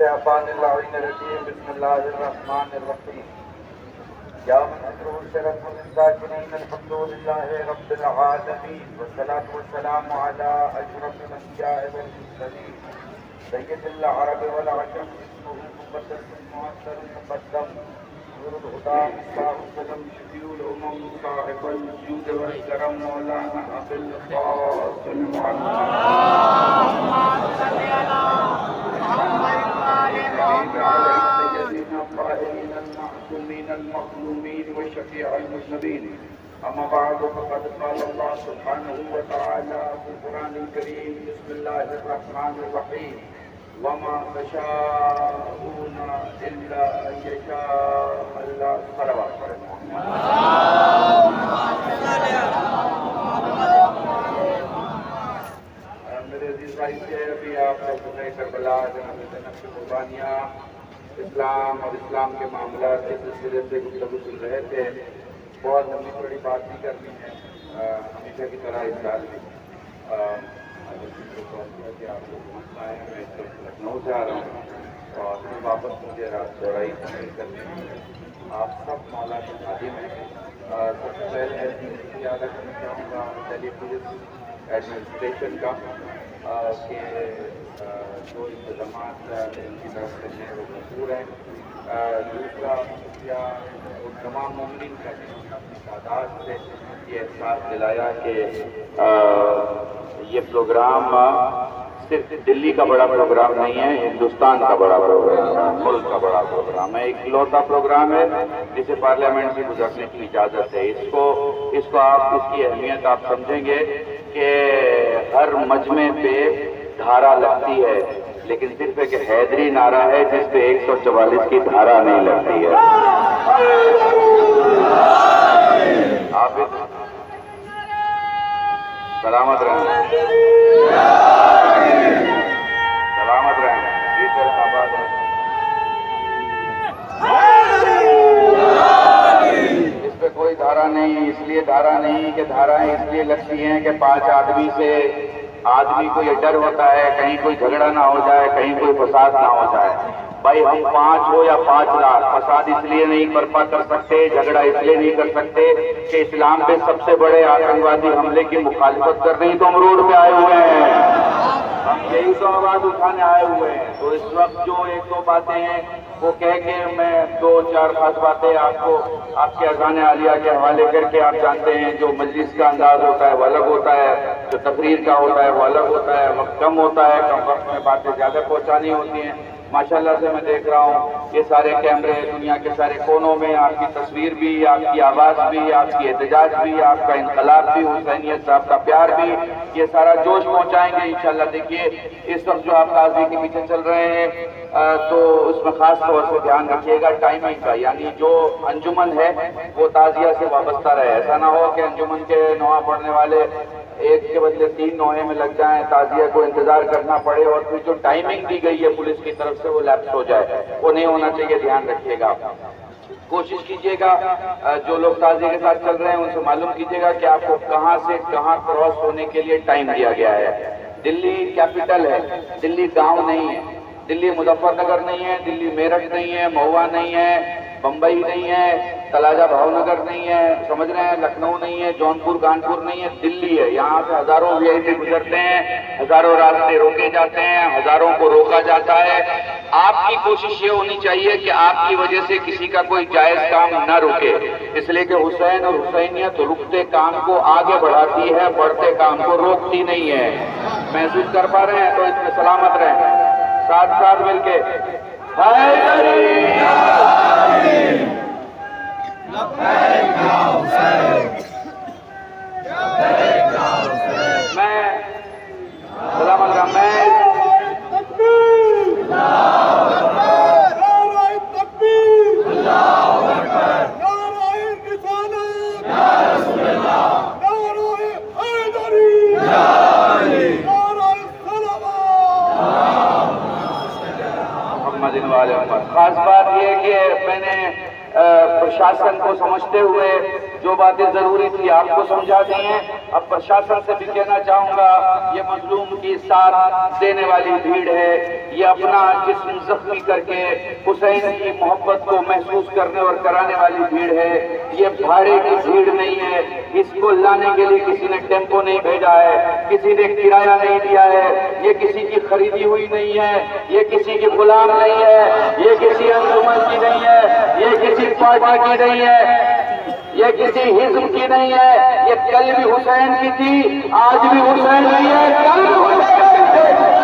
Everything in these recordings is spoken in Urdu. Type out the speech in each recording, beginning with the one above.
الشیطان اللعین الرجیم بسم اللہ الرحمن الرحیم یا من ذکرہ شرف من ذاکرین الحمد للہ رب العالمین والصلاة والسلام علی اشرف الانبیاء والمرسلین سید العرب والعجم اسمہ مقدس معطر مقدم نور الہدی مصباح الظلم شفیع الامم صاحب الجود والکرم مولانا ابو القاسم اللهم صل علی محمد وعلى سيدنا الطاهرين المعصومين المظلومين وشفيع المذنبين أما بعد فقد قال الله سبحانه وتعالى في القرآن الكريم بسم الله الرحمن الرحيم وما تشاءون إلا أن يشاء الله صلوات میرے عزیز بھائی سے ابھی آپ لوگوں کربلا جناب زینب کی قربانیاں اسلام اور اسلام کے معاملات کے سلسلے سے گفتگو سن رہے تھے. بہت لمبی تھوڑی بات نہیں کرنی ہے ہمیشہ کی طرح اس سال بھی کہ آپ لوگ آئے ہیں. میں لکھنؤ سے آ رہا ہوں اور پھر واپس مجھے رات چورائی تقریر کرنی ہے. آپ سب مولا کے خادم ہیں. سب سے پہلے یاد رکھنا چاہوں گا دہلی پولیس ایڈمنسٹریشن کا کہ جو انتظامات ان کی طرف سے ہیں وہ مشہور ہیں. دوسرا ان تمام مومنین کا اپنی تعداد سے یہ احساس دلایا کہ یہ پروگرام صرف دلی کا بڑا پروگرام نہیں ہے، ہندوستان کا بڑا پروگرام ہے، ملک کا بڑا پروگرام ہے. ایک اکلوتا پروگرام ہے جسے پارلیمنٹ سے گزرنے کی اجازت ہے. اس کو آپ اس کی اہمیت آپ سمجھیں گے کہ ہر مجمع پہ دھارا لگتی ہے لیکن صرف ایک حیدری نعرہ ہے جس پہ 144 کی دھارا نہیں لگتی ہے. آپ سلامت رہیں، سلامت رہیں. آباد ہے. اس پہ کوئی دھارا نہیں. اس لیے دھارا نہیں کہ دھارائیں اس لیے لگتی ہیں کہ 5 آدمی سے آدمی کو یہ ڈر ہوتا ہے کہیں کوئی جھگڑا نہ ہو جائے، کہیں کوئی فساد نہ ہو جائے. بھائی ہم 5 ہو یا 5 لاکھ فساد اس لیے نہیں برپا کر سکتے، جھگڑا اس لیے نہیں کر سکتے کہ اسلام پہ سب سے بڑے آتنکوادی حملے کی مخالفت کر رہی تو ہم روڈ پہ آئے ہوئے ہیں. ہم یہی تو آواز اٹھانے آئے ہوئے ہیں. تو اس وقت جو 1-2 باتیں ہیں وہ کہہ کے میں 2-4 خاص باتیں آپ کو آپ کے اذان عالیہ کے حوالے کر کے آپ جانتے ہیں جو مجلس کا انداز ہوتا ہے وہ الگ ہوتا ہے، جو تقریر کا ہوتا ہے وہ الگ ہوتا ہے. وقت کم ہوتا ہے، کم وقت میں باتیں زیادہ پہنچانی ہوتی ہیں. ماشاءاللہ سے میں دیکھ رہا ہوں یہ سارے کیمرے دنیا کے سارے کونوں میں آپ کی تصویر بھی، آپ کی آواز بھی، آپ کی احتجاج بھی، آپ کا انقلاب بھی، حسینیت صاحب کا پیار بھی، یہ سارا جوش پہنچائیں گے انشاءاللہ. دیکھیے اس وقت جو آپ قاضی کے پیچھے چل رہے ہیں تو اس میں خاص طور سے دھیان رکھیے گا ٹائمنگ کا. یعنی جو انجمن ہے وہ تعزیہ سے وابستہ رہے. ایسا نہ ہو کہ انجمن کے نوحہ پڑھنے والے ایک کے بدلے 3 نوحے میں لگ جائیں، تعزیہ کو انتظار کرنا پڑے اور پھر جو ٹائمنگ دی گئی ہے پولیس کی طرف سے وہ لیپس ہو جائے. وہ نہیں ہونا چاہیے. دھیان رکھیے گا. کوشش کیجیے گا جو لوگ تعزیہ کے ساتھ چل رہے ہیں ان سے معلوم کیجیے گا کہ آپ کو کہاں سے کہاں کراس ہونے کے لیے ٹائم دیا گیا ہے. دلی کیپٹل ہے، دلی گاؤں نہیں ہے. دلی مظفر نگر نہیں ہے، دلی میرٹھ نہیں ہے، مہوا نہیں ہے، بمبئی نہیں ہے، تلاجہ بھاؤ نگر نہیں ہے، سمجھ رہے ہیں، لکھنؤ نہیں ہے، جونپور کانپور نہیں ہے، دلی ہے. یہاں سے ہزاروں VIP گزرتے ہیں، ہزاروں راستے روکے جاتے ہیں، ہزاروں کو روکا جاتا ہے. آپ کی کوشش یہ ہونی چاہیے کہ آپ کی وجہ سے کسی کا کوئی جائز کام نہ رکے. اس لیے کہ حسین اور حسینیت رکتے کام کو آگے بڑھاتی ہے، بڑھتے کام کو روکتی نہیں ہے. محسوس کر پا رہے ہیں تو اس میں سلامت رہیں. ساتھ ساتھ مل کے میں سلامت رہا. میں خاص بات یہ کہ میں نے پرشاسن کو سمجھتے ہوئے جو باتیں ضروری تھی آپ کو سمجھا دی ہیں۔ اب پرشاسن سے بھی کہنا چاہوں گا، یہ مظلوم کی ساتھ دینے والی بھیڑ ہے، یہ اپنا جسم زخمی کر کے حسین کی محبت کو محسوس کرنے اور کرانے والی بھیڑ ہے، یہ بھاڑے کی بھیڑ نہیں ہے۔ اس کو لانے کے لیے کسی نے ٹیمپو نہیں بھیجا ہے، کسی نے کرایہ نہیں دیا ہے، یہ کسی کی خریدی ہوئی نہیں ہے، یہ کسی کی غلام نہیں ہے، یہ کسی انجمن کی نہیں ہے، یہ کسی پارٹی کی نہیں ہے، یہ کسی حزب کی نہیں ہے، یہ کل بھی حسین کی تھی، آج بھی حسین کی ہے، کل بھی حسین کی ہے۔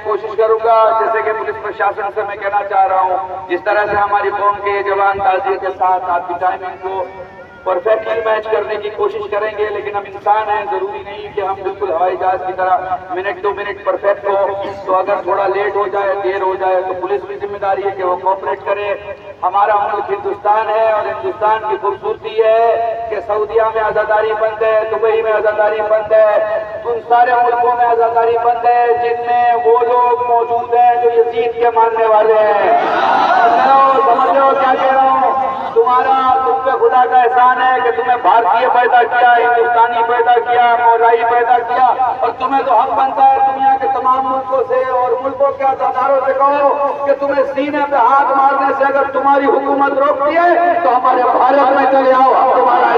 کوشش کروں گا، جیسے کہ پولیس پرشاسن سے میں کہنا چاہ رہا ہوں، جس طرح سے ہماری قوم کے جوان تعزیت کے ساتھ آپ کی ٹائمنگ کو پرفیکٹلی میچ کرنے کی کوشش کریں گے، لیکن ہم انسان ہیں، ضروری نہیں کہ ہم بالکل ہوائی جہاز کی طرح منٹ 2 منٹ پرفیکٹ ہو، تو اگر تھوڑا لیٹ ہو جائے، دیر ہو جائے تو پولیس کی ذمہ داری ہے کہ وہ کوآپریٹ کرے۔ ہمارا ملک ہندوستان ہے، اور ہندوستان کی خوبصورتی ہے کہ سعودیہ میں عزاداری بند ہے، دبئی میں عزاداری بند ہے، ان سارے ملکوں میں عزاداری بند ہے جن میں وہ لوگ موجود ہیں جو یزید کے ماننے والے ہیں۔ سمجھ لو کیا کہہ رہا ہوں، تم پہ خدا کا احسان ہے کہ تمہیں بھارتیہ پیدا کیا، ہندوستانی پیدا کیا، مولائی پیدا کیا، اور تمہیں تو حق بنتا ہے دنیا کے تمام ملکوں سے اور ملکوں کے عزاداروں سے کہو کہ تمہیں سینے پہ ہاتھ مارنے سے اگر تمہاری حکومت روکتی ہے تو ہمارے بھارت میں چلے آؤ، ہم تمہارا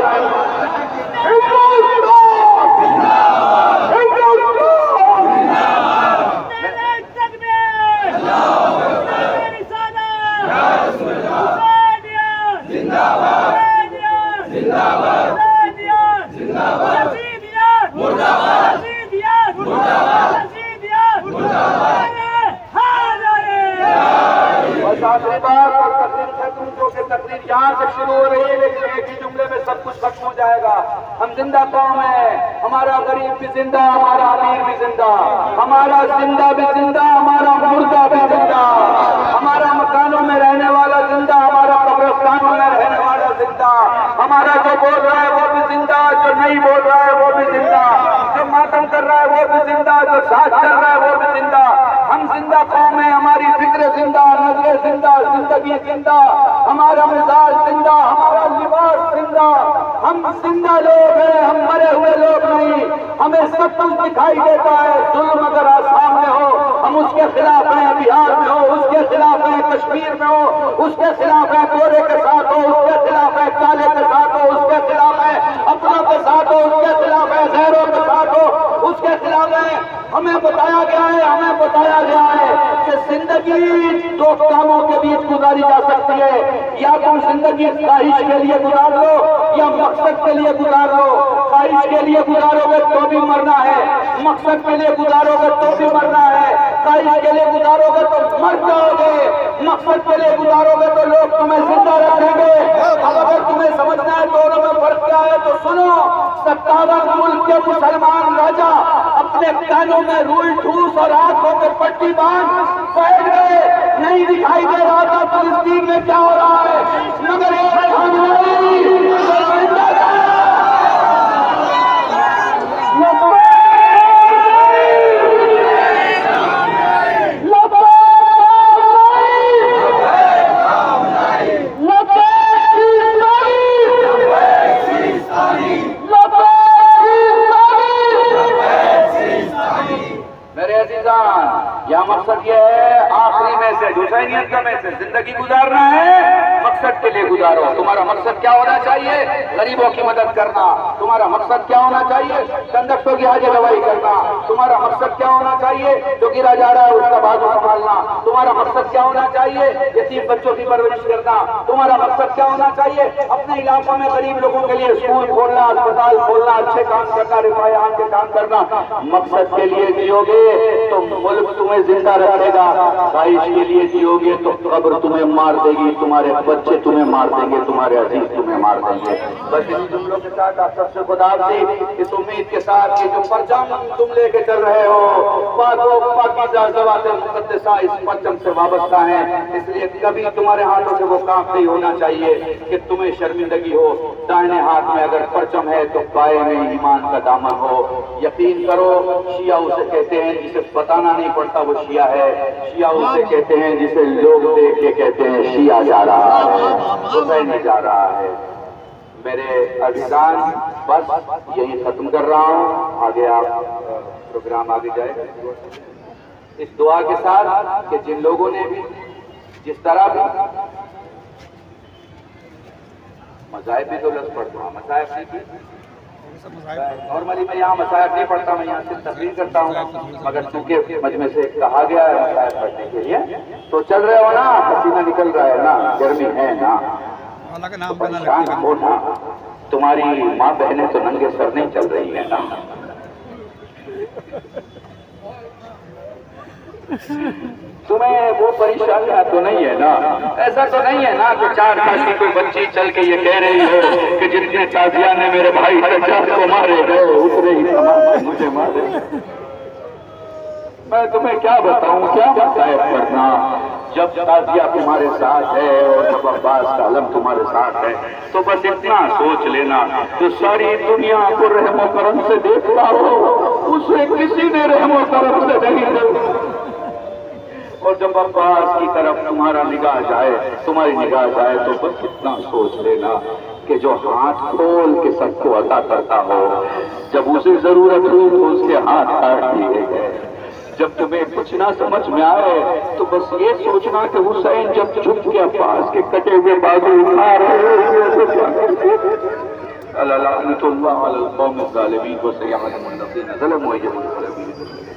آخری بات اور تقریر ختم، جو کہ تقریر یہاں سے شروع ہو رہی ہے لیکن ایک ہی جملے میں سب کچھ ختم ہو جائے گا۔ ہم زندہ قوم ہیں، ہمارا غریب بھی زندہ، ہمارا امیر بھی زندہ، ہمارا زندہ بھی زندہ، ہمارا مردہ بھی زندہ، ہمارا مکانوں میں رہنے والا زندہ، ہمارا قبرستانوں میں رہنے والا زندہ، ہمارا جو بول رہا ہے وہ بھی زندہ، جو نہیں بول رہا ہے وہ بھی زندہ، جو ماتم کر رہا ہے وہ بھی زندہ، جو ساتھ چل رہا ہے وہ بھی زندہ۔ ہم زندہ قوم ہیں، ہماری فکر زندہ، نظر زندہ، زندگی زندہ، ہمارا مزاج زندہ، ہمارا لباس زندہ، ہم زندہ لوگ ہیں، ہم مرے ہوئے لوگ نہیں۔ ہمیں سب کچھ دکھائی دیتا ہے، ظلم اگر آسام میں ہو ہم اس کے خلاف ہیں، بہار میں ہو اس کے خلاف ہیں، کشمیر میں ہو اس کے خلاف ہے، گورے کے ساتھ ہو اس کے خلاف ہے، کالے کے ساتھ ہو اس کے خلاف ہے، اپنوں کے ساتھ ہو اس کے خلاف ہے، غیروں کے ساتھ ہو اس کے خلاف ہے۔ ہمیں بتایا گیا ہے کہ زندگی دو کاموں کے بیچ گزاری جا سکتی ہے، یا تم زندگی خواہش کے لیے گزار لو یا مقصد کے لیے گزار لو۔ خواہش کے لیے گزارو گے تو بھی مرنا ہے، مقصد کے لیے گزارو گے تو بھی مرنا ہے۔ خواہش کے لیے گزارو گے تو مر جاؤ گے، مقصد کے لیے گزارو گے تو لوگ تمہیں زندہ رکھیں گے۔ اب اگر تمہیں سمجھنا ہے دونوں میں فرق کیا ہے تو سنو، 57 ملک کے مسلمان راجا اپنے کانوں میں رول ٹھوس اور آنکھوں پہ پٹی باندھ بیٹھ گئے، نہیں دکھائی دے رہا تھا فلسطین میں کیا ہو رہا ہے، مگر ایک یہاں مقصد یہ ہے آخری میسج حسینیت کا میسج، زندگی گزارنا ہے مقصد کے لیے گزارو۔ تمہارا مقصد کیا ہونا چاہیے؟ غریبوں کی مدد کرنا۔ تمہارا مقصد کیا ہونا چاہیے؟ کنڈکٹر کی حاجت روائی کرنا۔ تمہارا مقصد کیا ہونا چاہیے؟ جو گرا جا رہا ہے اس کا بازو سنبھالنا۔ تمہارا مقصد کیا ہونا چاہیے؟ یتیم بچوں کی پرورش کرنا۔ تمہارا مقصد کیا ہونا چاہیے؟ اپنے علاقوں میں غریب لوگوں کے لیے اسکول کھولنا، اسپتال کھولنا، اچھے کام کرنا، رفاہیان کے کام کرنا۔ مقصد کے لیے جیو گے تو ملک تمہیں زندہ رکھے گا، خواہش کے لیے جیو گے تو قبر تمہیں مار دے گی، تمہارے بچے تمہیں مار دیں گے، تمہارے عزیز تمہیں مار دیں گے۔ بس ان جملوں کے ساتھ آپ سب سے خدا حافظ، اس امید کے ساتھ کہ جو پرچم تم لے کے چل رہے ہو پاک و پاکیزہ ذوات مقدسہ اس پرچم سے وابستہ ہیں، اس لیے کبھی تمہارے ہاتھوں سے وہ کام نہیں ہونا چاہیے کہ تمہیں شرمندگی ہو۔ دائیں ہاتھ میں اگر پرچم ہے تو بائیں میں ایمان کا دامن ہو۔ یقین کرو، شیعہ اسے کہتے ہیں جسے بتانا نہیں پڑتا وہ شیعہ ہے، شیعہ اسے کہتے ہیں جسے لوگ دیکھ کے کہتے ہیں شیعہ جا رہا ہے، حسین جا رہا ہے۔ میرے عزیزان، بس یہی ختم کر رہا ہوں، آگے آپ پروگرام آگے جائے اس دعا کے ساتھ کہ جن لوگوں نے بھی جس طرح بھی مذاہب بھی تو لفظ پڑھتا ہوں، مذاہب نہیں بھی نارملی میں یہاں مذاہب نہیں پڑھتا، میں یہاں صرف تقریر کرتا ہوں، مگر چونکہ مجمع سے کہا گیا ہے مذاہب پڑھنے کے لیے تو چل رہے ہو نا، پسینہ نکل رہا ہے نا، گرمی ہے نا، پریشان ہو نا، تمہاری ماں بہنیں تو ننگے سر نہیں چل رہی ہیں نا، تمہیں وہ پریشانیاں تو نہیں ہے نا، ایسا تو نہیں ہے نا کہ 4 سال کی کوئی بچی چل کے یہ کہہ رہی ہے کہ جتنے تازیہ نے میرے بھائی سجاد کو مارے گئے اتنے ہی تمام مجھے مارے۔ میں تمہیں کیا بتاؤں، کیا مذاہب کرنا، جب تازیہ تمہارے ساتھ ہے اور جب عباس کا علم تمہارے ساتھ ہے تو بس اتنا سوچ لینا جو ساری دنیا کو رحم و کرم سے دیکھتا ہو اسے کسی نے رحم و کرم سے نہیں دیکھا، اور جب عباس کی طرف تمہاری نگاہ جائے تو بس اتنا سوچ لینا کہ جو ہاتھ کھول کے سب کو عطا کرتا ہو، جب اسے ضرورت ہو تو اس کے ہاتھ کاٹ دیے گئے۔ جب تمہیں کچھ نہ سمجھ میں آئے تو بس یہ سوچنا کہ حسین جب جھک کے عباس کے کٹے ہوئے بازو اٹھا رہے اللہ لعنت اللہ علی القوم الظالمین و سیعلم الذین ظلموا ايهم الظالمین۔